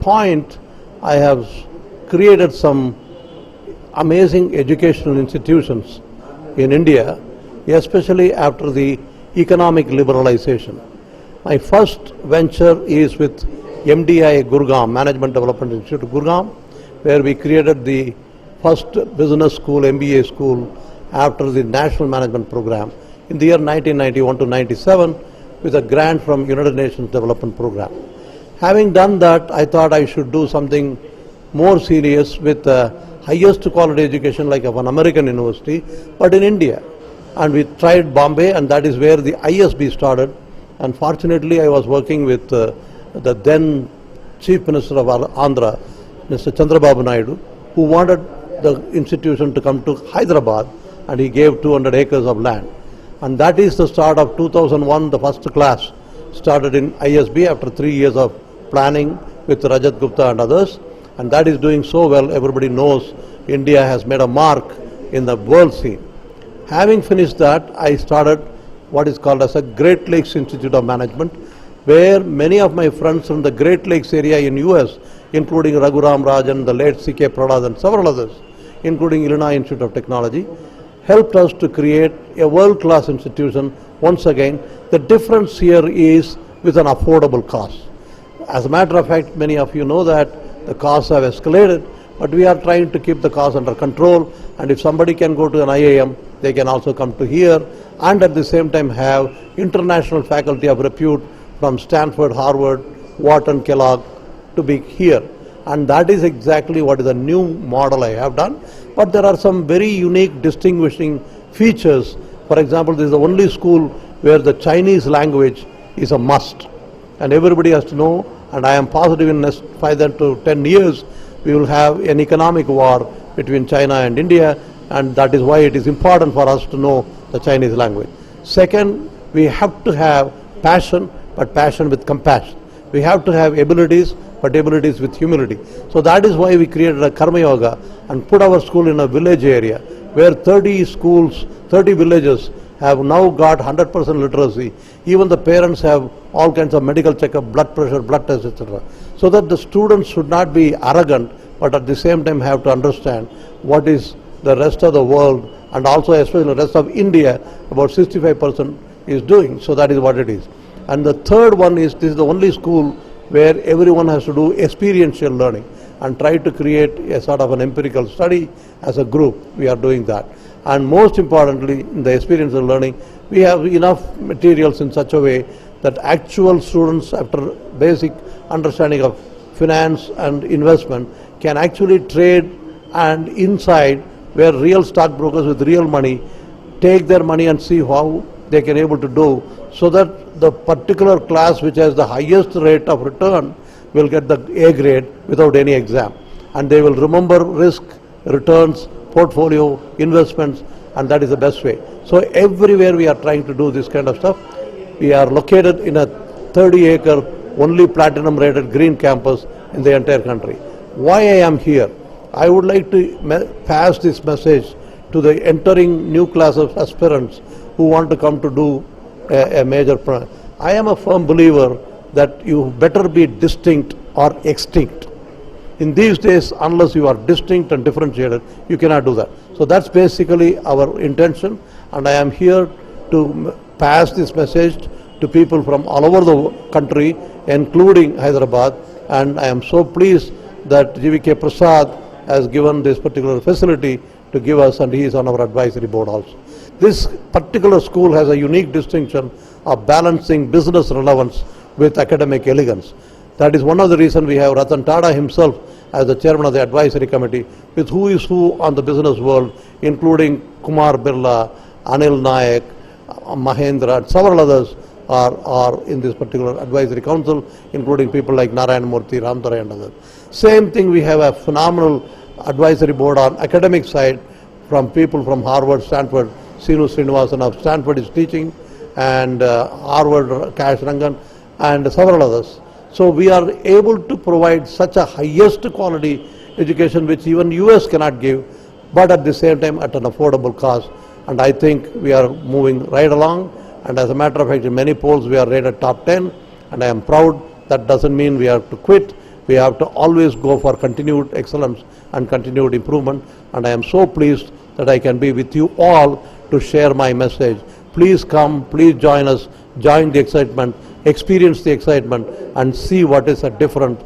point, I have created some amazing educational institutions in India, especially after the economic liberalization. My first venture is with MDI Gurgaon, Management Development Institute of Gurgaon, where we created the first business school, MBA school, after the National Management Program in the year 1991 to 97 with a grant from United Nations Development Program. Having done that, I thought I should do something more serious with highest quality education like of an American university, but in India. And we tried Bombay, and that is where the ISB started. And fortunately, I was working with the then Chief Minister of Andhra, Mr. Chandrababu Naidu, who wanted the institution to come to Hyderabad, and he gave 200 acres of land. And that is the start of 2001, the first class started in ISB after 3 years of planning with Rajat Gupta and others. And that is doing so well, everybody knows India has made a mark in the world scene. Having finished that, I started what is called as a Great Lakes Institute of Management, where many of my friends from the Great Lakes area in US, including Raghuram Rajan, the late C.K. Prahlad and several others, including Illinois Institute of Technology, helped us to create a world-class institution. Once again, the difference here is with an affordable cost. As a matter of fact, many of you know that the costs have escalated, but we are trying to keep the costs under control, and if somebody can go to an IIM, they can also come to here, and at the same time have international faculty of repute from Stanford, Harvard, Wharton, Kellogg to be here. And that is exactly what is a new model I have done. But there are some very unique distinguishing features. For example, this is the only school where the Chinese language is a must. And everybody has to know, and I am positive in the next 5 to 10 years, we will have an economic war between China and India, and that is why it is important for us to know the Chinese language. Second, we have to have passion, but passion with compassion. We have to have abilities, but abilities with humility. So that is why we created a Karma Yoga and put our school in a village area where 30 schools, 30 villages have now got 100% literacy. Even the parents have all kinds of medical checkup, blood pressure, blood tests, etc. So that the students should not be arrogant, but at the same time have to understand what is the rest of the world, and also especially the rest of India, about 65% is doing. So that is what it is. And the third one is, this is the only school where everyone has to do experiential learning and try to create a sort of an empirical study as a group. We are doing that. And most importantly, in the experiential learning, we have enough materials in such a way that actual students, after basic understanding of finance and investment, can actually trade, and inside where real stockbrokers with real money take their money and see how they can able to do, so that the particular class which has the highest rate of return will get the A grade without any exam. And they will remember risk, returns, portfolio, investments, and that is the best way. So everywhere we are trying to do this kind of stuff. We are located in a 30-acre, only platinum rated green campus in the entire country. Why I am here? I would like to pass this message to the entering new class of aspirants who want to come to do a major program. I am a firm believer that you better be distinct or extinct. In these days, unless you are distinct and differentiated, you cannot do that. So that's basically our intention, and I am here to pass this message to people from all over the country, including Hyderabad, and I am so pleased that GVK Prasad has given this particular facility to give us, and he is on our advisory board also. This particular school has a unique distinction of balancing business relevance with academic elegance. That is one of the reasons we have Ratan Tata himself as the chairman of the advisory committee, with who is who on the business world, including Kumar Birla, Anil Nayak, Mahendra, and several others are in this particular advisory council, including people like Narayan Murthy, Ramdara and others. Same thing, we have a phenomenal advisory board on academic side from people from Harvard, Stanford. Sinu Srinivasan of Stanford is teaching, and Harvard, Kash Rangan, and several others. So we are able to provide such a highest quality education which even US cannot give, but at the same time at an affordable cost. And I think we are moving right along, and as a matter of fact, in many polls we are rated top 10, and I am proud. That doesn't mean we have to quit. We have to always go for continued excellence and continued improvement. And I am so pleased that I can be with you all to share my message. Please come, please join us, join the excitement, experience the excitement, and see what is a different